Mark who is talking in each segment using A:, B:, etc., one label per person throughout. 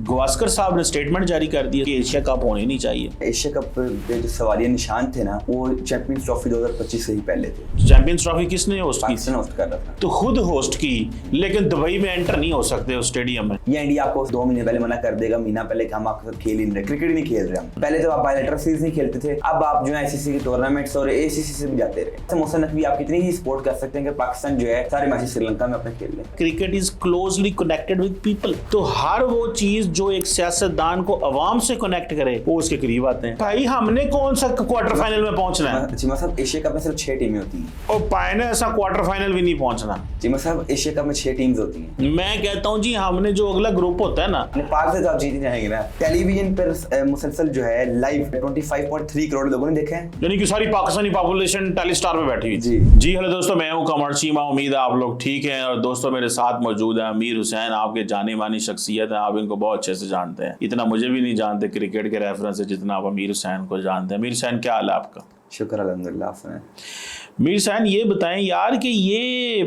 A: गावस्कर साहब ने स्टेटमेंट जारी कर दिया कि एशिया कप होने नहीं चाहिए।
B: एशिया कप पे जो सवालिया निशान थे ना, वो चैंपियंस ट्रॉफी 2025 से ही पहले थे।
A: चैंपियंस ट्रॉफी किसने होस्ट की?
B: पाकिस्तान होस्ट कर रहा था।
A: तो खुद होस्ट की, लेकिन दुबई में एंटर नहीं हो सकते उस स्टेडियम में।
B: या इंडिया आपको 2 महीने पहले मना कर देगा, महीना पहले कि हम आपके साथ खेल ही नहीं रहे, क्रिकेट नहीं खेल रहे हम। पहले तो आप बायलैटरल सीरीज नहीं खेलते थे, अब आप जो है आईसीसी के टूर्नामेंट्स और एसीसी से भी जाते रहे। मोहसिन नकवी आप कितनी ही सपोर्ट कर सकते हैं कि पाकिस्तान जो है सारे मैचेस श्रीलंका में अपने खेल ले।
A: Cricket is closely connected with people, तो हर वो चीज जो एक सियासतदान को अवाम से कनेक्ट करे वो उसके करीब आते हैं। भाई हमने कौन सा क्वार्टर फाइनल में पहुंचना है?
B: चीमा साहब, एशिया कप में सिर्फ 6 टीमें होती हैं
A: और पायने ऐसा क्वार्टर फाइनल भी नहीं पहुंचना।
B: चीमा साहब, एशिया कप में 6 टीम्स होती हैं।
A: मैं कहता हूं जी, हमने जो अगला ग्रुप होता है ना,
B: नेपाल से तो आप जीत ही जाएंगे ना। टेलीविजन पर मुसलसल जो है लाइव 25.3 करोड़ लोगों ने देखे हैं,
A: यानी कि सारी पाकिस्तानी पॉपुलेशन टेलीस्टार पे बैठी हुई। जी हेलो दोस्तों, मैं हूं कमर चीमा, उम्मीद है आप लोग ठीक हैं। और दोस्तों मेरे साथ मौजूद है अमीर हुसैन, आपके जाने मानी शख्सियत है, आप इनको बहुत अच्छे से जानते हैं। इतना मुझे भी नहीं जानते क्रिकेट के रेफरेंस से जितना आप अमीर हुसैन को जानते हैं। अमीर हुसैन, क्या हाल है आपका?
B: शुक्र अल्हम्दुलिल्लाह।
A: अमीर हुसैन, ये बताएं यार कि ये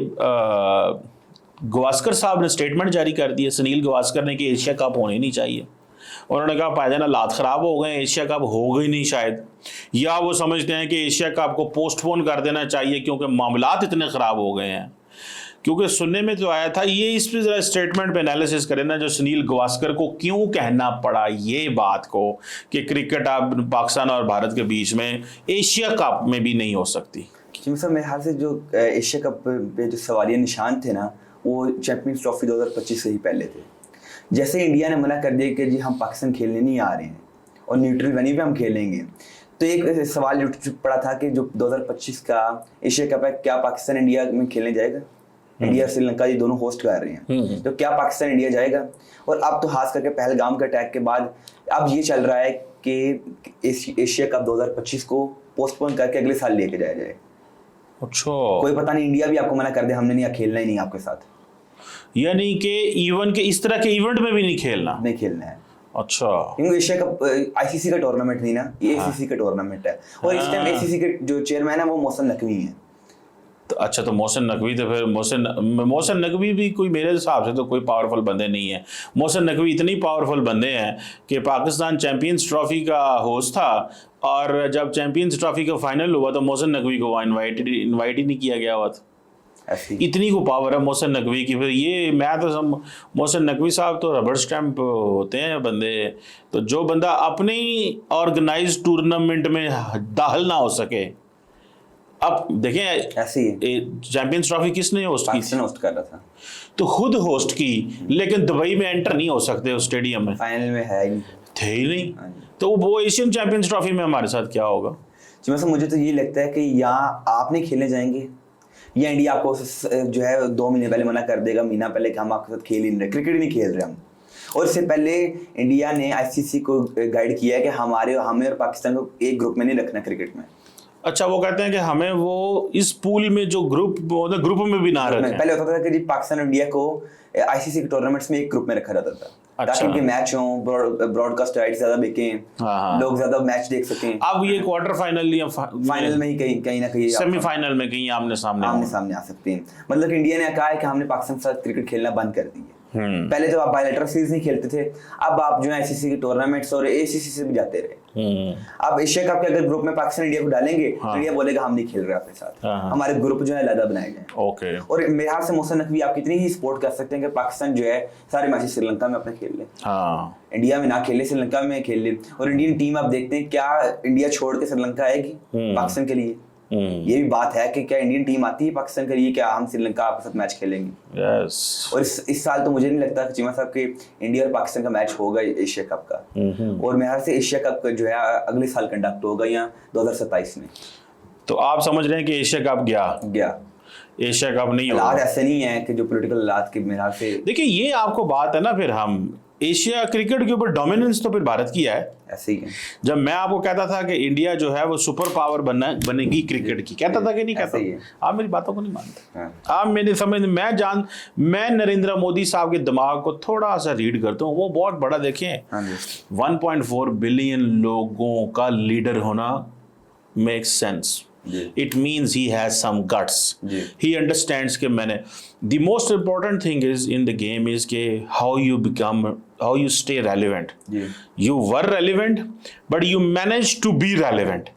A: गावस्कर साहब ने स्टेटमेंट जारी कर दी है, सुनील गावस्कर ने, कि एशिया कप होने नहीं चाहिए। उन्होंने कहा पायदान हालात ख़राब हो गए, एशिया कप होगा ही नहीं शायद, या वो समझते हैं कि एशिया कप को पोस्टपोन कर देना चाहिए क्योंकि मामलात इतने ख़राब हो गए हैं। क्योंकि सुनने में तो आया था, ये इस पर ज़रा स्टेटमेंट पे एनालिसिस करें ना, जो सुनील गावस्कर को क्यों कहना पड़ा ये बात को कि क्रिकेट अब पाकिस्तान और भारत के बीच में एशिया कप में भी नहीं हो सकती।
B: सर मेरे ख्याल से जो एशिया कप पे जो सवालिया निशान थे ना, वो चैंपियंस ट्रॉफी 2025 से ही पहले थे। जैसे इंडिया ने मना कर दिया कि जी हम पाकिस्तान खेलने नहीं आ रहे हैं और न्यूट्रल वेन्यू पे हम खेलेंगे, तो एक सवाल उठ पड़ा था कि जो 2025 का एशिया कप है, क्या पाकिस्तान इंडिया में खेलने जाएगा? इंडिया और श्रीलंका ये दोनों होस्ट कर रहे हैं, तो क्या पाकिस्तान इंडिया जाएगा? और अब तो खास करके पहलगाम के अटैक के बाद अब ये चल रहा है कि एशिया कप 2025 को पोस्टपोन करके अगले साल लेके जाया जाए।
A: अच्छा,
B: कोई पता नहीं, इंडिया भी आपको मना कर दे, हमने नहीं खेलना ही नहीं आपके साथ,
A: यानी कि इवन के इस तरह के इवेंट में भी नहीं खेलना
B: है।
A: अच्छा,
B: क्योंकि एशिया कप आईसीसी का टूर्नामेंट नहीं ना, ये एसीसी का टूर्नामेंट है। और इस टाइम एसीसी के जो चेयरमैन है वो मोहसिन नकवी है।
A: तो अच्छा, तो मोहसिन नकवी, तो फिर मोहसिन नकवी भी कोई मेरे हिसाब से तो कोई पावरफुल बंदे नहीं है। मोहसिन नकवी इतनी पावरफुल बंदे हैं कि पाकिस्तान चैंपियंस ट्रॉफी का होस्ट था, और जब चैंपियंस ट्रॉफी का फाइनल हुआ तो मोहसिन नकवी को इनवाइट ही नहीं किया गया हुआ था। इतनी को पावर है मोहसिन नकवी की। फिर ये मैं तो मोहसिन नकवी साहब तो रबड़ स्टैंप होते हैं बंदे। तो जो बंदा अपने ऑर्गेनाइज टूर्नामेंट में दाखिल ना हो सके, अब देखें
B: ऐसी
A: चैंपियंस ट्रॉफी किसने होस्ट की?
B: पाकिस्तान होस्ट कर रहा था,
A: तो खुद होस्ट की, लेकिन दुबई में एंटर नहीं हो सकते उस स्टेडियम में।
B: फाइनल में है ही नहीं,
A: थे ही नहीं। तो वो एशियन चैंपियंस ट्रॉफी में हमारे साथ क्या होगा?
B: मुझे तो ये लगता है कि या आप नहीं खेलने जाएंगे, या इंडिया आपको जो है 2 महीने पहले मना कर देगा, महीना पहले कि हम आपके साथ खेल ही नहीं रहे, क्रिकेट नहीं खेल रहे हम। और इससे पहले इंडिया ने आईसीसी को गाइड किया है कि हमें और पाकिस्तान को एक ग्रुप में नहीं रखना क्रिकेट में। अच्छा,
A: वो कहते हैं कि हमें वो इस पूल में जो ग्रुप में भी ना रखें।
B: पहले होता था कि जी पाकिस्तान और इंडिया को आईसीसी के टूर्नामेंट्स में एक ग्रुप में रखा जाता था। अच्छा। ताकि उनके मैच हों, ब्रॉडकास्ट राइट्स ज्यादा बिकें, लोग ज्यादा मैच देख सकें।
A: अब ये क्वार्टर फाइनल या
B: फाइनल में ही कहीं ना कहीं,
A: सेमीफाइनल में कहीं आमने सामने
B: आ सकते हैं। मतलब इंडिया ने कहा है कि हमने पाकिस्तान के साथ क्रिकेट खेलना बंद कर दी है। पहले तो आप बायलैटरल सीरीज नहीं खेलते थे, अब आप जो है आईसीसी के टूर्नामेंट्स और एसीसी से भी जाते रहे। अब एशिया कप के अगर ग्रुप में पाकिस्तान इंडिया को डालेंगे, इंडिया बोलेगा हम नहीं खेल रहे आपके साथ, हमारे ग्रुप जो है अलग बनाए जाए।
A: ओके।
B: और मेरे हाथ से मोहसिन नकवी आप कितनी ही सपोर्ट कर सकते हैं कि पाकिस्तान जो है सारे मैचेस श्रीलंका में अपने खेल ले, इंडिया में ना खेले, श्रीलंका में खेल ले। और इंडियन टीम आप देखते हैं, क्या इंडिया छोड़ के श्रीलंका आएगी पाकिस्तान के लिए? ये भी बात है कि क्या इंडियन टीम आती है पाकिस्तान के लिए, क्या हम श्रीलंका आपके साथ मैच खेलेंगे? और इस साल तो मुझे नहीं लगता कि चीमा साहब कि इंडिया और पाकिस्तान का मैच होगा एशिया कप का। और मेरे ख्याल से एशिया कप जो है अगले साल कंडक्ट होगा या 2027 में।
A: तो आप समझ रहे हैं कि एशिया कप गया एशिया कप नहीं होगा?
B: ऐसे नहीं है कि जो पॉलिटिकल हालात के मेरे ख्याल से, देखिए
A: ये आपको बात है ना, फिर हम एशिया क्रिकेट के ऊपर डोमिनेंस तो फिर भारत की है।
B: ऐसे ही है।
A: जब मैं आपको कहता था कि इंडिया जो है वो सुपर पावर बनेगी क्रिकेट की, कहता था कि नहीं कहता? आप मेरी बातों को नहीं मानते। आप मेरी समझ, मैं नरेंद्र मोदी साहब के दिमाग को थोड़ा सा रीड करता हूँ। वो बहुत बड़ा, देखें 1.4 बिलियन लोगों का लीडर होना make sense. It means he has some guts, he understands कि मैंने the most important thing is in the game is के how you stay relevant. You were relevant but you manage to be relevant.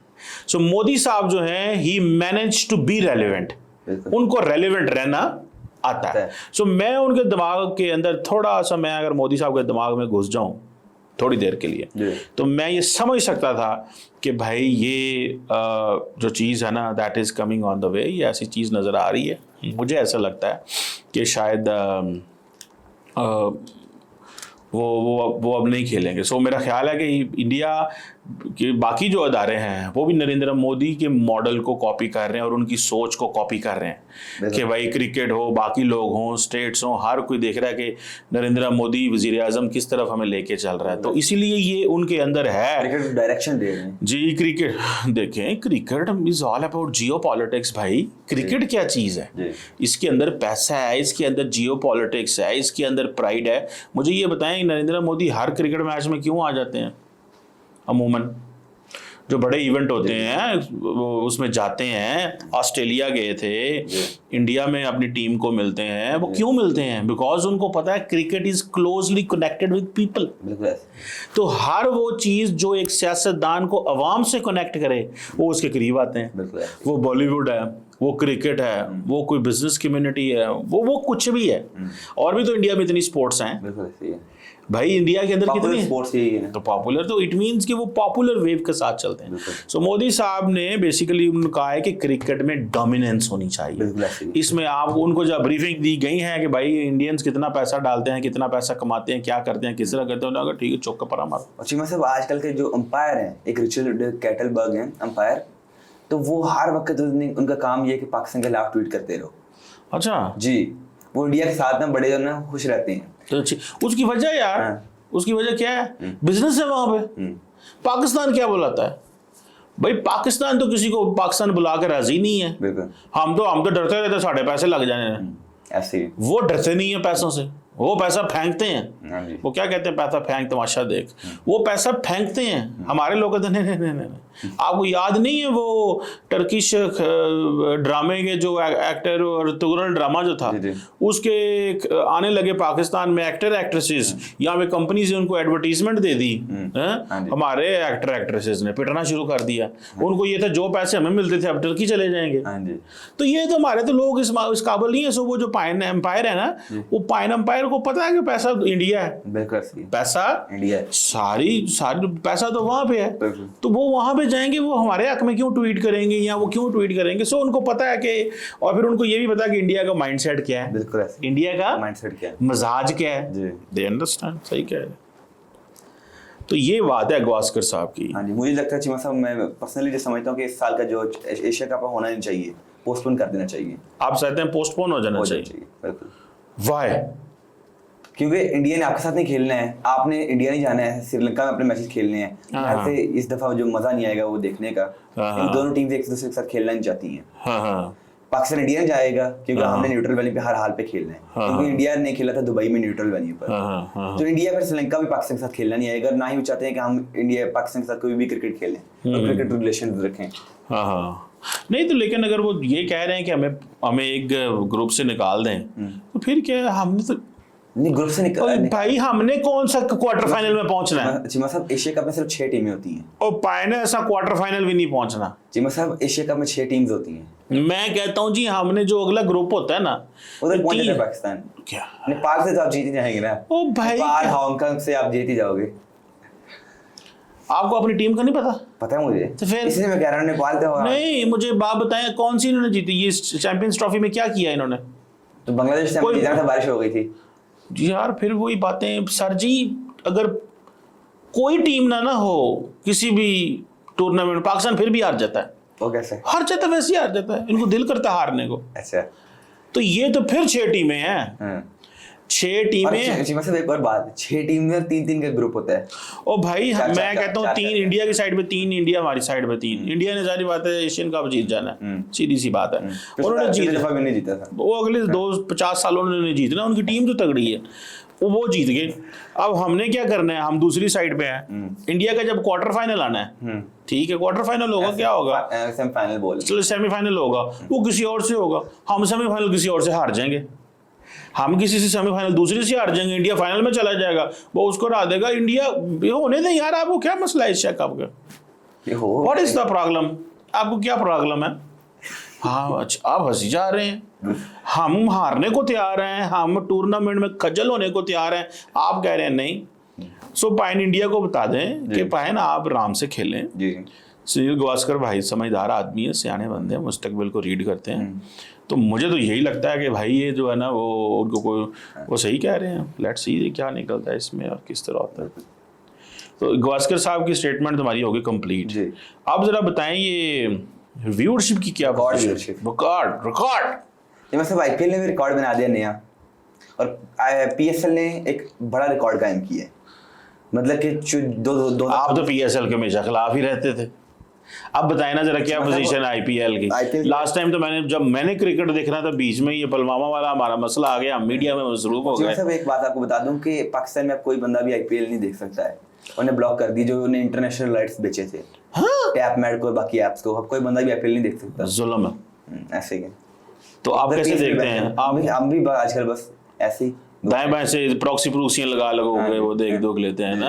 A: So Modi साहब जो हैं he manage to be relevant, उनको relevant रहना आता है. सो मैं उनके दिमाग के अंदर थोड़ा सा, मैं अगर मोदी साहब के दिमाग में घुस जाऊं थोड़ी देर के लिए तो मैं ये समझ सकता था कि भाई ये जो चीज़ है ना that is coming on the way, ये ऐसी चीज़ नज़र आ रही है. मुझे ऐसा लगता है कि शायद वो अब नहीं खेलेंगे. सो मेरा ख्याल है कि इंडिया के बाकी जो अदारे हैं वो भी नरेंद्र मोदी के मॉडल को कॉपी कर रहे हैं और उनकी सोच को कॉपी कर रहे हैं कि भाई क्रिकेट हो, बाकी लोग हों, स्टेट्स हों, हर कोई देख रहा है कि नरेंद्र मोदी वजीर आजम किस तरफ हमें लेके चल रहा है. तो इसीलिए ये उनके अंदर है,
B: डायरेक्शन दे रहे हैं
A: जी. क्रिकेट देखें, cricket is all about Jio politics. भाई क्रिकेट क्या चीज़ है? इसके अंदर पैसा है, इसके अंदर जियो पॉलिटिक्स है, इसके अंदर प्राइड है. मुझे ये बताएं नरेंद्र मोदी हर क्रिकेट मैच में क्यों आ जाते हैं? अमूमन जो बड़े इवेंट होते हैं वो उसमें जाते हैं. ऑस्ट्रेलिया गए थे, इंडिया में अपनी टीम को मिलते हैं. वो क्यों मिलते हैं? बिकॉज उनको पता है cricket is closely connected with people. तो हर वो चीज़ जो एक सियासतदान को अवाम से कनेक्ट करे वो उसके करीब आते हैं. वो बॉलीवुड है, वो क्रिकेट है, वो कोई बिजनेस कम्युनिटी है, वो कुछ भी है. और भी तो इंडिया में इतनी स्पोर्ट्स हैं भाई. इंडिया के अंदर कितनी
B: स्पोर्ट्स है
A: तो पॉपुलर, तो इट मींस कि वो पॉपुलर वेव के साथ चलते हैं. सो मोदी साहब ने बेसिकली उन्होंने कहा है कि क्रिकेट में डोमिनेंस होनी चाहिए. इसमें आप उनको जब ब्रीफिंग दी गई है कि भाई इंडियंस कितना पैसा डालते हैं, कितना पैसा कमाते हैं, क्या करते हैं, किस तरह करते हैं, अगर ठीक है चौक का परा मारो.
B: और साहब आजकल के जो अंपायर हैं, एक रिचर्ड कैटलबर्ग हैं अंपायर, तो वो हर वक्त उनका काम ये है कि पाकिस्तान के खिलाफ ट्वीट करते रहो.
A: अच्छा
B: जी, वो इंडिया के साथ ना बड़े जो ना खुश रहते हैं.
A: तो उसकी वजह यार, उसकी वजह क्या है? बिजनेस है वहां पे. पाकिस्तान क्या बुलाता है भाई? पाकिस्तान तो किसी को पाकिस्तान बुला के राजी नहीं है. हम तो डरते रहते साढ़े पैसे लग जाने
B: ऐसे. वो
A: डरते नहीं है पैसों से, वो पैसा फेंकते हैं. वो क्या कहते हैं, पैसा फेंक तमाशा देख. वो पैसा फेंकते हैं. हमारे लोग कहते हैं नहीं. आपको याद नहीं है वो टर्किश ड्रामे के जो एक्टर और तुगरल ड्रामा जो था उसके आने लगे पाकिस्तान में एक्टर एक्ट्रेसेस, यहाँ पे कंपनी से उनको एडवर्टीजमेंट दे दी. हमारे एक्टर एक्ट्रेसेस ने पिटना शुरू कर दिया. उनको ये था जो पैसे हमें मिलते थे अब टर्की चले जाएंगे. तो ये तो हमारे तो लोग इस काबिल नहीं है. सो वो जो पाइन एम्पायर है ना, वो पाइन एम्पायर को पता है कि पैसा इंडिया है, पैसा इंडिया है, सारी पैसा तो वहां पे है. तो वो वहां पे जाएंगे, वो हमारे हक में क्यों ट्वीट करेंगे या वो क्यों ट्वीट करेंगे? सो उनको पता है कि, और फिर उनको ये भी पता है कि इंडिया का माइंडसेट क्या है, इंडिया का माइंडसेट क्या है, मिजाज क्या है. They understand. सही कह रहे हैं. तो ये बात है गवास्कर साहब की.
B: हाँ जी, मुझे लगता है चीमा साहब, मैं पर्सनली जो समझता हूँ कि इस साल का जो एशिया कप होना नहीं चाहिए, पोस्टपोन कर देना चाहिए.
A: आप चाहते हैं पोस्टपोन हो जाना चाहिए? वाई?
B: क्योंकि इंडिया ने आपके साथ नहीं खेलना है, आपने इंडिया नहीं जाना है, श्रीलंका में अपने मैचेस खेलने हैं. ऐसे इस दफा जो मजा नहीं आएगा वो देखने का. इन दोनों टीम एक दूसरे के साथ खेलना नहीं चाहती हैं. पाकिस्तान इंडिया नहीं जाएगा क्योंकि हमने न्यूट्रल वैली पे हर हाल पे खेलना है. क्योंकि इंडिया ने खेला था दुबई में न्यूट्रल वैली पर. तो इंडिया फिर श्रीलंका भी पाकिस्तान के साथ खेलना नहीं आएगा. ना ही वो चाहते हैं कि हम इंडिया पाकिस्तान के साथ कोई भी क्रिकेट खेलें और क्रिकेट रिलेशन रखें.
A: नहीं तो लेकिन अगर वो ये कह रहे हैं कि हमें एक ग्रुप से निकाल दें तो फिर क्या, हमने तो
B: नहीं ग्रुप से निकाल
A: भाई, हमने कौन सा क्वार्टर फाइनल में पहुंचना है?
B: चीमा साहब, एशिया कप में सिर्फ 6 टीमें होती हैं.
A: और पायने ऐसा क्वार्टर फाइनल भी नहीं पहुंचना.
B: चीमा साहब, एशिया कप में 6 टीम्स होती हैं.
A: मैं कहता हूं जी, हमने जो अगला ग्रुप होता है ना,
B: उधर पहुंच जाता है पाकिस्तान. क्या नेपाल से तो आप जीत ही जाएंगे ना. ओ भाई, नेपाल हांगकांग से आप जीत ही जाओगे.
A: आपको अपनी टीम का नहीं पता?
B: पता है मुझे,
A: तो फिर
B: इसलिए मैं कह रहा हूं नेपाल तो
A: नहीं. मुझे बात बताएं, कौन सी इन्होंने जीती ये चैंपियंस ट्रॉफी में? क्या किया इन्होंने?
B: तो बांग्लादेश से जीता था, बारिश हो गई थी
A: जी यार. फिर वही बातें सर जी, अगर कोई टीम ना हो किसी भी टूर्नामेंट, पाकिस्तान फिर भी हार जाता है.
B: वो कैसे
A: हार जाता है? वैसे ही हार जाता है. इनको दिल करता है हारने को.
B: अच्छा,
A: तो ये तो फिर 6 टीमें हैं. 6 टीमें.
B: सिर्फ एक और बात, 6 टीम में 3-3 का ग्रुप होता है.
A: ओ भाई, मैं कहता हूँ 3 इंडिया की साइड में, 3 इंडिया हमारी साइड में. 3 इंडिया ने, सारी बात है, एशियन कप जीत जाना है. सीधी सी बात है. उन्होंने
B: जीता था,
A: वो अगले 50 सालों में जीतना. उनकी टीम तो तगड़ी है. वो जीत गए। अब हमने क्या करना है, हम दूसरी साइड पे हैं। इंडिया का जब क्वार्टर फाइनल आना है, ठीक है, क्वार्टर फाइनल होगा, क्या होगा,
B: सेमीफाइनल बोल,
A: चलो सेमीफाइनल होगा, वो किसी और से होगा, हम सेमीफाइनल किसी और से हार जाएंगे, हम किसी से सेमीफाइनल दूसरे से हार जाएंगे, इंडिया फाइनल में चला जाएगा, वो उसको हरा देगा। इंडिया ये होने दें यार, आपको क्या मसला है इस चेकअप का, व्हाट इज द प्रॉब्लम, आपको क्या प्रॉब्लम है? हाँ अच्छा, आप हंसी जा रहे हैं, हम हारने को तैयार हैं, हम टूर्नामेंट में खजल होने को तैयार हैं, आप कह रहे हैं नहीं। सो पाइन इंडिया को बता दें कि पाइन आप आराम से खेलें जी। सुनील गावस्कर भाई समझदार आदमी है, सियाने बंदे हैं, मुस्तकबिल को रीड करते हैं, तो मुझे तो यही लगता है कि भाई ये जो है ना वो उनको कोई वो सही कह रहे हैं। लेट्स सी क्या निकलता है इसमें और किस तरह होता है। तो गावस्कर साहब की स्टेटमेंट तुम्हारी होगी कंप्लीट। आप जरा बताएं ये व्यूअरशिप की क्या रिकॉर्ड
B: ये मतलब आईपीएल ने भी रिकॉर्ड बना दिया नया, और पीएसएल ने एक बड़ा रिकॉर्ड कायम किया है। मतलब कि दो
A: आप तो पीएसएल के हमेशा खिलाफ ही रहते थे। अब बताएं ना जरा क्या पोजीशन है आईपीएल की। लास्ट टाइम तो मैंने क्रिकेट देख रहा था, बीच में ये पुलवामा वाला हमारा मसला आ गया, मीडिया में मसरूफ हो गए।
B: सब एक बात आपको बता दूं कि पाकिस्तान में अब कोई बंदा भी आईपीएल नहीं देख सकता है, उन्हें ब्लॉक कर दी जो उन्हें इंटरनेशनल राइट्स बेचे थे। टैप मैट को बाकी ऐप्स को, अब कोई बंदा भी आईपीएल नहीं देख सकता।
A: जुल्म है
B: ऐसे ही।
A: तो आप कैसे देखते हैं?
B: हम भी आजकल बस ऐसे ही
A: दाएं बाएं से प्रॉक्सियां लगा वो देख लेते हैं ना।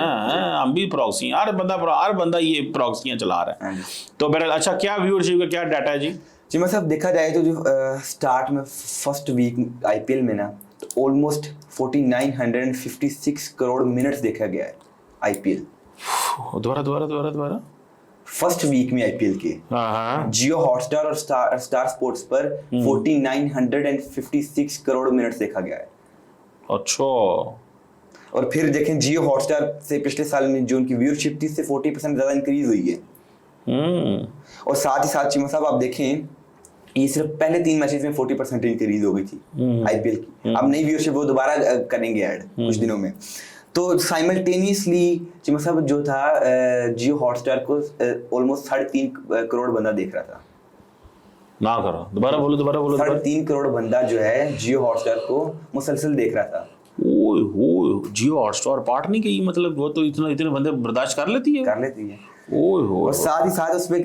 A: हम भी प्रॉक्सी, हर बंदा ये प्रॉक्सियां चला रहा है। तो बहरहाल अच्छा, क्या व्यूअरशिप का क्या डाटा है जी
B: मैं सब देखा जाए तो जो स्टार्ट में फर्स्ट वीक आईपीएल में ना, तो ऑलमोस्ट 4956 करोड़ मिनट्स देखा गया है आईपीएल।
A: दोबारा
B: फर्स्ट वीक में आईपीएल के जियो हॉटस्टार और स्टार स्पोर्ट्स पर 4956 करोड़ मिनट्स देखा गया है।
A: अच्छा,
B: और फिर देखें जियो हॉटस्टार से पिछले साल में जो उनकी व्यूअरशिप थी, इससे 40% ज्यादा इंक्रीज हुई है। और साथ ही साथ चीमा साहब आप देखें, ये सिर्फ पहले 3 मैचेस में 40% इंक्रीज हो गई थी आईपीएल की। अब नई व्यूअरशिप वो दोबारा करेंगे ऐड कुछ दिनों में। तो साइमल्टेनियसली चीमा साहब जो था जियो हॉटस्टार को ऑलमोस्ट 3.5 करोड़ बंदा देख रहा था।
A: ना करो, दोबारा बोलो
B: 3.5 करोड़ बंदा जो है जियो हॉटस्टार को मुसलसल देख रहा था।
A: ओए जियो हॉटस्टार पार्ट नहीं की, मतलब वो तो इतने बंदे बर्दाश्त कर लेती है।
B: और साथ ही साथ उसमें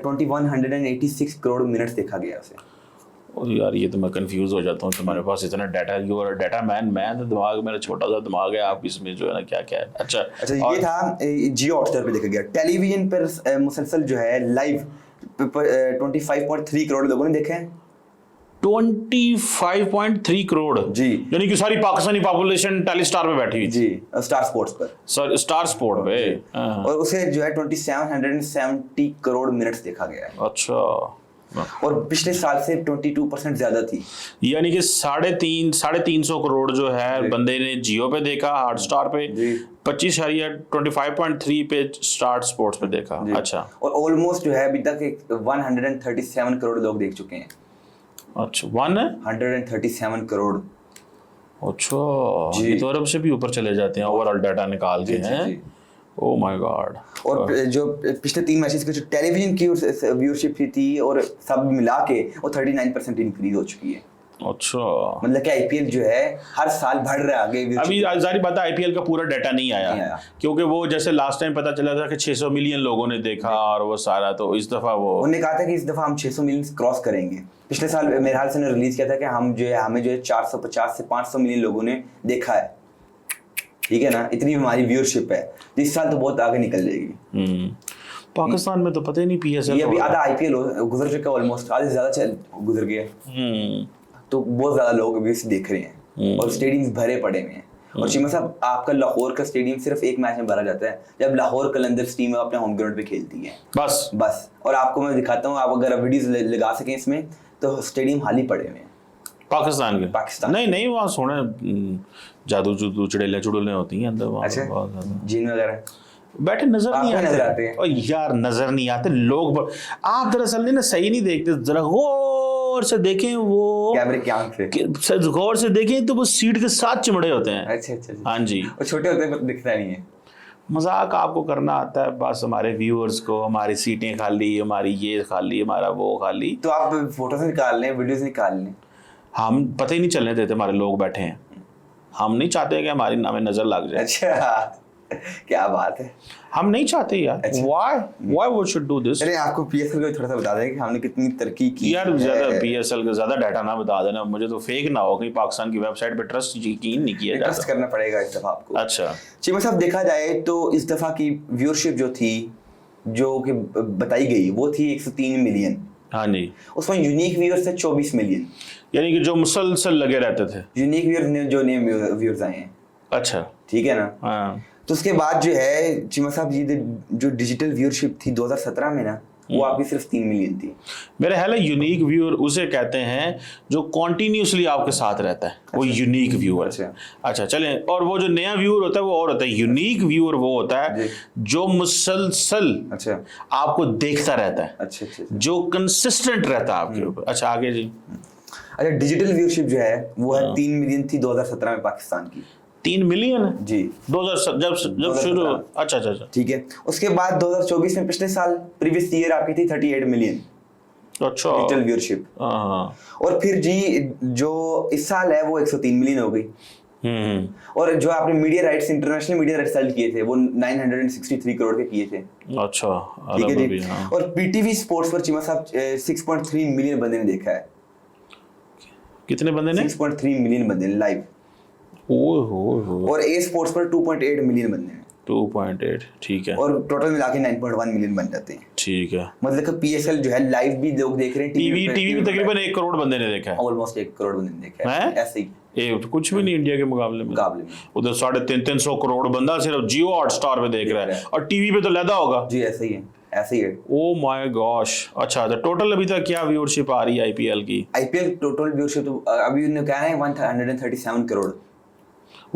B: 2186 करोड़ मिनट्स देखा गया उसे।
A: और यार ये तो मैं कंफ्यूज हो जाता हूँ, तुम्हारे पास इतना data, you are data man, मैं तो दिमाग मेरा छोटा सा दिमाग है, आप इसमें जो है ना क्या है। अच्छा
B: ये था जियो हॉटस्टार पे देखा गया। टेलीविजन पर मुसलसल जो है लाइव 25.3 करोड़ लोगों ने देखा है।
A: 25.3 करोड़ जी, यानी कि सारी पाकिस्तानी पॉपुलेशन टेलीस्टार पे बैठी हुई
B: जी, स्टार स्पोर्ट्स पर,
A: सॉरी स्टार स्पोर्ट पे।
B: और उसे जो है 2770 करोड़ मिनट्स देखा गया है।
A: अच्छा,
B: और पिछले साल से 22% ज्यादा थी,
A: यानी कि 350 करोड़ जो है बंदे ने जियो पे देखा, हॉटस्टार पे 25.3 पे स्टार स्पोर्ट्स पे देखा। अच्छा, और
B: ऑलमोस्ट जो है अभी तक 137 करोड़ लोग देख चुके हैं।
A: अच्छा, 137
B: करोड़। अच्छा,
A: ये तो अरब से भी ऊपर चले जाते हैं ओवरऑल डाटा निकाल के हैं। Oh my God.
B: और जो पिछले 3 मैचेस की जो टेलीविजन की व्यूअरशिप थी और सब मिला के वो 39% इंक्रीज हो चुकी है।
A: अच्छा,
B: मतलब कि आईपीएल जो है हर साल बढ़ रहा है आगे।
A: अभी जारी बात है आईपीएल का पूरा डाटा नहीं आया क्योंकि वो जैसे लास्ट टाइम पता चला था कि 600 मिलियन लोगों ने देखा और वो सारा, तो इस दफा उन्होंने
B: कहा था कि इस दफा हम 600 मिलियन क्रॉस करेंगे। पिछले साल मेरे ख्याल से रिलीज किया था कि हमें जो है 450 से 500 मिलियन लोगों ने देखा है। ठीक है ना, इतनी हमारी व्यूअरशिप है। इस साल तो बहुत आगे निकल जाएगी।
A: पाकिस्तान में तो पता ही नहीं पीएसएल,
B: ये अभी आधा आईपीएल गुजर चुका, ऑलमोस्ट आधे से ज्यादा गुजर गया। तो बहुत ज्यादा लोग अभी इसे देख रहे हैं और स्टेडियम भरे पड़े हुए हैं। और चीमा साहब आपका लाहौर का स्टेडियम सिर्फ एक मैच में भरा जाता है जब लाहौर कलंदर्स टीम अपने होम ग्राउंड पे खेलती है, बस। और आपको मैं दिखाता हूँ, आप अगर वीडियोस लगा सकें इसमें, तो स्टेडियम खाली पड़े हुए हैं
A: पाकिस्तान नहीं वहाँ सोने जादू चुड़ैलें होती हैं अंदर वहाँ।
B: अच्छा, जिन वगैरह
A: बैठे नजर आते हैं। और यार नजर नहीं आते लोग, आप दरअसल ना सही नहीं देखते, जरा गौर से देखें, वो
B: कैमरे की आंख से
A: गौर से देखें तो वो सीट के साथ चिमड़े होते हैं।
B: अच्छा,
A: हाँ जी,
B: वो छोटे होते हैं, दिखता नहीं है।
A: मजाक आपको करना आता है बस, हमारे व्यूअर्स को हमारी सीटें खाली, हमारी ये खाली, हमारा वो खाली।
B: तो आप फोटोज निकाल लें, वीडियोस निकाल लें,
A: हम पता ही नहीं चलने देते, हमारे लोग बैठे हैं। हम नहीं चाहते कि हमारी नाम नजर लग जाए।
B: अच्छा, क्या बात है।
A: हम नहीं चाहते यार। Why we should do this.
B: अरे आपको पीएसएल को थोड़ा सा बता दें कि हमने कितनी तरक्की की
A: यार ज्यादा पीएसएल का ज्यादा डाटा ना बता देना मुझे, तो फेक ना हो कि पाकिस्तान की वेबसाइट पे ट्रस्ट यकीन नहीं किया जाता।
B: ट्रस्ट करना पड़ेगा इस दफा आपको।
A: अच्छा
B: चीमा साहब, देखा जाए तो इस दफा की व्यूअरशिप जो थी, जो कि बताई गई, वो थी 103 मिलियन।
A: हाँ जी,
B: उसमें यूनिक व्यूअर्स थे 24 मिलियन।
A: यानी कि जो मुसलसल लगे रहते थे।
B: यूनिक व्यूअर्स जो नए व्यूअर्स आए हैं।
A: अच्छा
B: ठीक है ना।
A: हाँ।
B: तो उसके बाद जो है चीमा साहब, ये जो डिजिटल व्यूअरशिप थी 2017 में ना, वो आपकी सिर्फ 3 मिलियन थी।
A: मेरा ख्याल है यूनिक व्यूअर उसे कहते हैं जो कॉन्टिन्यूसली आपके साथ रहता है, वो यूनिक व्यूअर। अच्छा चलें, और वो जो नया व्यूअर होता है वो और होता है। यूनिक व्यूअर वो होता है जो मुसलसल
B: अच्छा
A: आपको देखता रहता है।
B: अच्छा अच्छा,
A: जो कंसिस्टेंट रहता है आपके ऊपर। अच्छा आगे जी।
B: अच्छा, डिजिटल व्यूअरशिप जो है वो है 3 मिलियन थी 2017 में पाकिस्तान की।
A: 3 मिलियन
B: जी
A: 2000 जब शुरू। अच्छा अच्छा अच्छा,
B: ठीक है। उसके बाद 2024 में, पिछले साल, प्रीवियस ईयर आपकी थी 38 मिलियन
A: अच्छा
B: डिजिटल व्यूअरशिप।
A: हाँ।
B: और फिर जी जो इस साल है वो 103 मिलियन हो गई। और जो आपने media rights, international media rights sale किए थे, वो 963 करोड़ के किए थे।
A: अच्छा
B: ठीक है जी।
A: हाँ।
B: और पीटीवी स्पोर्ट्स पर चीमा साहब 6.3 मिलियन बंदे ने देखा है।
A: कितने बंदे ने?
B: 6.3 मिलियन बंदे ने लाइव।
A: ओहो।
B: और ए स्पोर्ट्स पर 2.8 मिलियन बंदे हैं।
A: 2.8 ठीक है।
B: और टोटल मिला के 9.1 मिलियन बन जाते हैं।
A: ठीक है,
B: मतलब कि पीएसएल जो है लाइव भी लोग देख रहे हैं।
A: टीवी में तकरीबन 1 करोड़ बंदे ने देखा है।
B: ऑलमोस्ट 1 करोड़ बंदे ने देखा है, ऐसे ही।
A: ये तो कुछ भी नहीं इंडिया के मुकाबले में। उधर 350 करोड़ बंदा सिर्फ जियो हॉटस्टार पे देख रहा है, और टीवी पे तो लैदा होगा
B: जी। ऐसे ही है, ऐसे ही है।
A: Oh my gosh. अच्छा तो टोटल अभी तक क्या व्यूअरशिप आ रही है आईपीएल की?
B: आईपीएल टोटल व्यूअरशिप तो अभी उन्होंने कहा है 137 करोड़।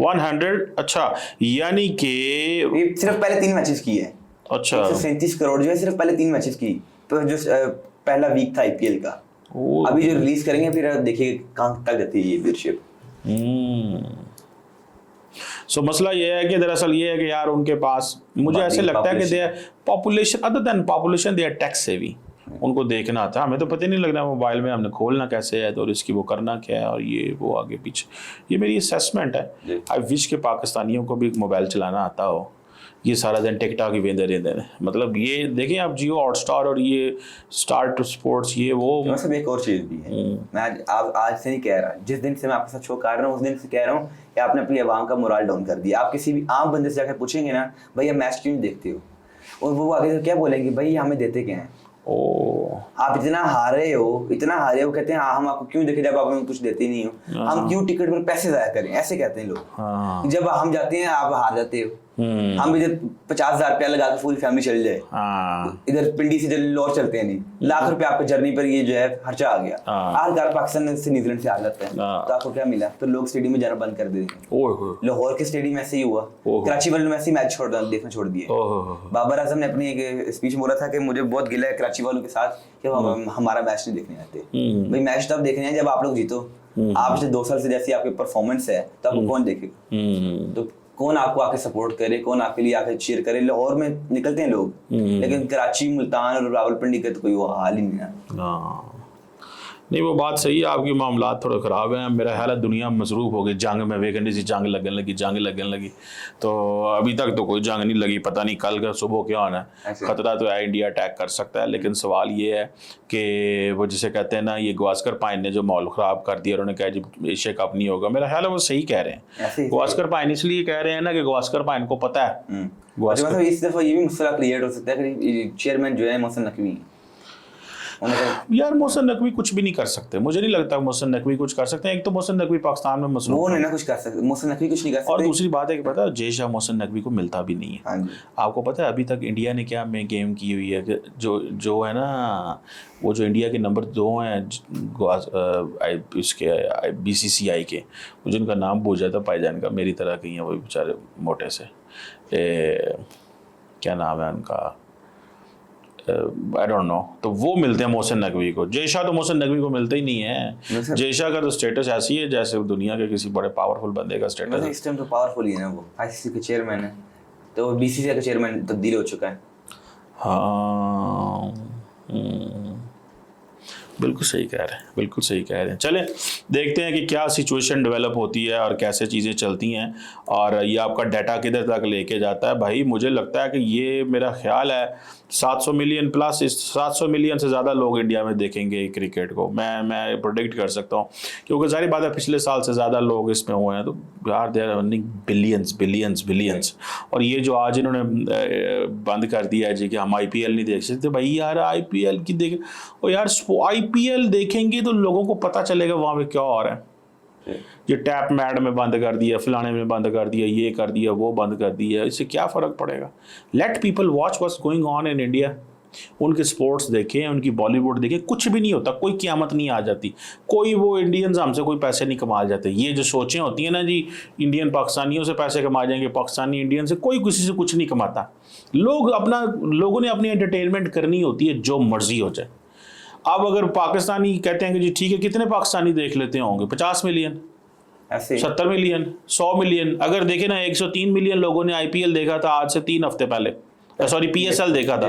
A: 100? अच्छा, यानी कि
B: सिर्फ पहले 3 मैचेस की है।
A: अच्छा
B: 137 करोड़ जो है सिर्फ पहले 3 मैचेस की। तो जो पहला वीक था आईपीएल का, अभी जो रिलीज करेंगे फिर देखिए कहाँ तक जाती है ये व्यूअरशिप।
A: सो मसला ये है कि दरअसल ये है कि यार उनके पास, मुझे ऐसे लगता है कि they population, other than population, they are tech savvy. उनको देखना था, हमें तो पता नहीं लग रहा मोबाइल में हमने खोलना कैसे है और इसकी वो करना क्या है और ये वो आगे पीछे। ये मेरी असेसमेंट है। आई विश के पाकिस्तानियों को भी मोबाइल चलाना आता हो। ये सारा दिन टिकटॉक ही वेंदे रहते हैं। मतलब ये देखिए आप, जियो हॉटस्टार और ये स्टार स्पोर्ट्स, ये वो
B: सब एक और चीज़ भी है। मैं आज से नहीं कह रहा, जिस दिन से मैं आपके साथ शो कर रहा हूँ उस दिन से कह रहा हूँ कि आपने अपनी आवाम का मोरल डाउन कर दिया। आप किसी भी आम बंदे से जाकर पूछेंगे ना, भैया मैच क्यों नहीं देखते हो, और वो आगे से क्या बोलेंगे, भाई हमें देते क्या हैं। आप इतना हारे हो, इतना हारे हो, कहते हैं हाँ हम आपको क्यों देखे जब आप हमें कुछ देते नहीं हो, हम क्यों टिकट पर पैसे जाया करें, ऐसे कहते हैं लोग। जब हम जाते हैं आप हार जाते हो। हम इधर 50,000 रुपया लगा के पूरी फैमिली चल जाए, इधर पिंडी से लौट चलते हैं, नहीं लाख रुपया आपके जर्नी पर ये जो है खर्चा आ गया। आखिरकार पाकिस्तान से न्यूजीलैंड से आ जाता है, तो आपको क्या मिला, तो लोग स्टेडियम में जाना बंद कर देते। लाहौर के स्टेडियम ऐसे ही हुआ, कराची वालों ने ऐसे ही मैच देखना छोड़ दिए। बाबर आजम ने अपनी एक स्पीच में बोला था कि मुझे बहुत गिला है कराची वालों के साथ कि हमारा मैच नहीं देखने आते। भाई मैच तब देखने हैं जब आप लोग जीतो। आप पिछले 2 साल से जैसी आपकी परफॉर्मेंस है तो आपको कौन देखेगा, तो कौन आपको आके सपोर्ट करे, कौन आपके लिए आके चीयर करे। लाहौर में निकलते हैं लोग, लेकिन कराची, मुल्तान और रावलपिंडी का तो कोई वो हाल ही नहीं है।
A: नहीं वो बात सही है आपकी, मामला थोड़े ख़राब हैं। मेरा ख्याल है दुनिया मसरूफ़ हो गई जंग में, वेकेंडी सी जंग लगने लगी। तो अभी तक तो कोई जंग नहीं लगी, पता नहीं कल का सुबह क्या होना है। ख़तरा तो है, इंडिया अटैक कर सकता है, लेकिन सवाल ये है कि वो जिसे कहते हैं ना, ये गवास्कर पाइन ने जो माहौल ख़राब कर दिया, उन्होंने कहा जी एशिया कप नहीं होगा। मेरा ख्याल है वो सही कह रहे हैं। गवास्कर पाइन इसलिए कह रहे हैं ना कि गवास्कर पाइन को पता है।
B: मतलब इस दफ़ा ये भी मसला क्रिएट हो सकता है कि चेयरमैन जो है मोहसिन नकवी,
A: यार मोहसिन नकवी कुछ भी नहीं कर सकते। मुझे नहीं लगता मोहसिन नकवी कुछ कर सकते हैं। एक तो मोहसिन नकवी पाकिस्तान में मसरूफ,
B: वो नहीं ना कुछ कर सकते, मोहसिन नकवी कुछ नहीं कर सकते।
A: और दूसरी बात है कि पता है जय शाह मोहसिन नकवी को मिलता भी नहीं है। आपको पता है अभी तक इंडिया ने क्या में गेम की हुई है कि जो है ना, वो जो इंडिया के नंबर 2 हैं इसके BCCI के, मुझे उनका नाम भूल जाता, भाईजान का, मेरी तरह कहीं है वो बेचारे मोटे से, क्या नाम है उनका, आई डोंट नो। तो वो मिलते हैं मोहसिन नकवी को। जय शाह तो मोहसिन नकवी को मिलता ही नहीं है। जय शाह का तो स्टेटस ऐसी है जैसे दुनिया के किसी बड़े पावरफुल बंदे का स्टेटस है।
B: इस टाइम तो पावरफुल ही है ना, वो ICC के चेयरमैन है, तो BCCI का चेयरमैन तब्दील हो चुका है।
A: हाँ बिल्कुल सही कह रहे हैं, बिल्कुल सही कह रहे हैं। चलें देखते हैं कि क्या सिचुएशन डेवलप होती है और कैसे चीज़ें चलती हैं और ये आपका डाटा किधर तक लेके जाता है। भाई मुझे लगता है कि ये मेरा ख्याल है 700 मिलियन प्लस, 700 मिलियन से ज़्यादा लोग इंडिया में देखेंगे क्रिकेट को, मैं प्रोडिक्ट कर सकता हूँ, क्योंकि सारी बात है पिछले साल से ज़्यादा लोग इसमें हुए हैं। तो यार they are earning billions billions billions. और ये जो आज इन्होंने बंद कर दिया है जी कि हम IPL नहीं देख सकते, भाई यार IPL की देख, और यार IPL देखेंगे तो लोगों को पता चलेगा वहाँ पे क्या हो रहा है। ये टैप मैड में बंद कर दिया, फलाने में बंद कर दिया, ये कर दिया, वो बंद कर दिया, इससे क्या फ़र्क पड़ेगा। Let people watch what's going on in India, उनके स्पोर्ट्स देखें, उनकी बॉलीवुड देखें, कुछ भी नहीं होता, कोई क़यामत नहीं आ जाती, कोई वो इंडियंस हमसे कोई पैसे नहीं कमा जाते। ये जो सोचें होती हैं ना जी, इंडियन पाकिस्तानियों से पैसे कमा जाएंगे, पाकिस्तानी इंडियन से, कोई किसी से कुछ नहीं कमाता। लोगों ने अपनी एंटरटेनमेंट करनी होती है, जो मर्जी हो जाए। अब अगर पाकिस्तानी कहते हैं कि जी ठीक है, कितने पाकिस्तानी देख लेते होंगे, 50 मिलियन,
B: ऐसे
A: 70 मिलियन, 100 मिलियन। अगर देखें ना 103 मिलियन लोगों ने IPL देखा था आज से 3 हफ्ते पहले, सॉरी PSL देखा था,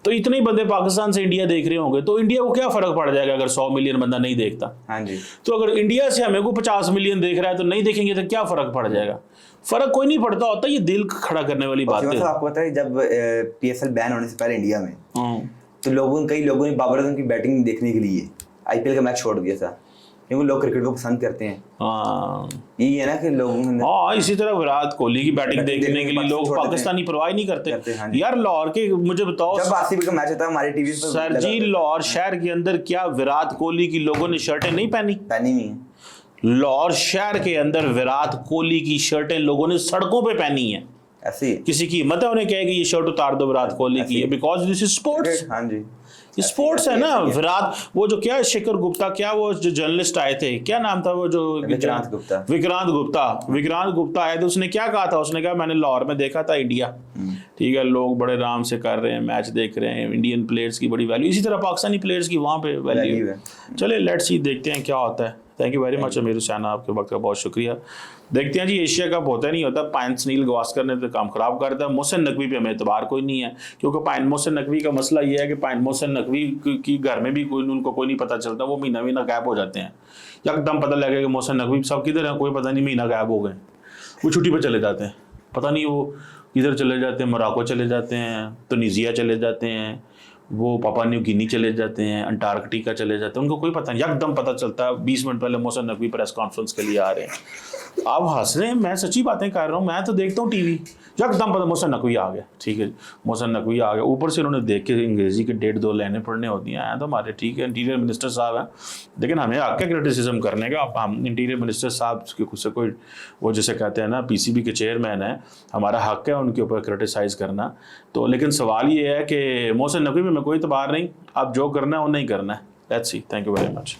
A: तो इतने ही बंदे पाकिस्तान से इंडिया देख रहे होंगे, तो इंडिया को क्या फ़र्क पड़ जाएगा अगर 100 मिलियन बंदा नहीं देखता।
B: हाँ जी।
A: तो अगर इंडिया से हमें को 50 मिलियन देख रहा है तो नहीं देखेंगे तो क्या फ़र्क पड़ जाएगा। फ़र्क कोई नहीं पड़ता होता, ये दिल खड़ा करने वाली बात है।
B: आपको पता है जब PSL बैन होने से पहले इंडिया में तो कई लोगों ने बाबर आजम की बैटिंग देखने के लिए IPL का मैच छोड़ दिया था, क्योंकि लोग क्रिकेट को पसंद करते हैं।
A: हाँ
B: यही है ना कि लोग,
A: हाँ, इसी तरह विराट कोहली की बैटिंग देखने के लिए लोग पाकिस्तानी परवाह नहीं करते।
B: हाँ
A: यार लाहौर के, मुझे बताओ,
B: जब RCB का मैच होता है हमारे टीवी पे,
A: सर जी लाहौर शहर के अंदर क्या विराट कोहली की लोगों ने शर्टें नहीं पहनी?
B: पहनी नहीं है।
A: लाहौर शहर के अंदर विराट कोहली की शर्टें लोगों ने सड़कों पे पहनी है।
B: ऐसे ही
A: किसी की हिम्मत है उन्हें कहे कि ये शर्ट उतार दो विराट कोहली की है, बिकॉज दिस इज स्पोर्ट्स।
B: हाँ जी,
A: स्पोर्ट्स है ना। विराट, वो जो क्या शेखर गुप्ता, क्या वो जो जर्नलिस्ट आए थे, क्या नाम था वो जो,
B: विक्रांत
A: गुप्ता आए थे, उसने क्या कहा था, उसने कहा मैंने लाहौर में देखा था इंडिया, ठीक है, लोग बड़े आराम से कर रहे हैं, मैच देख रहे हैं, इंडियन प्लेयर्स की बड़ी वैल्यू, इसी तरह पाकिस्तानी प्लेयर्स की वहाँ पे वैल्यू है। चले लेट्स सी, देखते हैं क्या होता है। थैंक यू वेरी मच अमीर हुसैन, आपके वक्त का बहुत शुक्रिया। देखते हैं जी एशिया कप होता नहीं होता, पायन सुनील गावस्कर ने तो काम खराब कर दिया। मोहसिन नकवी पे हमें एतबार कोई नहीं है, क्योंकि मोहसिन नकवी का मसला ये है कि मोहसिन नकवी की घर में भी उनको कोई नहीं पता चलता, वो महीना गायब हो जाते हैं। एकदम पता लगेगा कि मोहसिन नकवी सब किधर हैं, कोई पता नहीं, महीना गायब हो गए, वो छुट्टी पर चले जाते हैं, पता नहीं वो किधर चले जाते हैं, मोरक्को चले जाते हैं, तुनीसिया चले जाते हैं, वो पापा न्यू गिनी चले जाते हैं, अंटार्कटिका चले जाते हैं, उनको कोई पता नहीं, एकदम पता चलता है 20 मिनट पहले मोहसिन नकवी प्रेस कॉन्फ्रेंस के लिए आ रहे हैं। आप हंस रहे हैं, मैं सच्ची बातें कर रहा हूँ, मैं तो देखता हूँ टीवी, एकदम पता मोहसिन नकवी आ गया, ठीक है, मोहसिन नकवी आ गया। ऊपर से उन्होंने देख के अंग्रेजी के 1.5-2 लाइनें पढ़ने होती हैं, तो हमारे ठीक है इंटीरियर मिनिस्टर साहब हैं, लेकिन हमें आके क्रिटिसिज्म करने का, हम इंटीरियर मिनिस्टर साहब के खुद से कोई, वो जैसे कहते हैं ना PCB के चेयरमैन है, हमारा हक है उनके ऊपर क्रिटिसाइज़ करना। तो लेकिन सवाल ये है कि मोहसिन नकवी में कोई एतबार नहीं, आप जो करना है वो नहीं करना है। Let's see, thank you very much.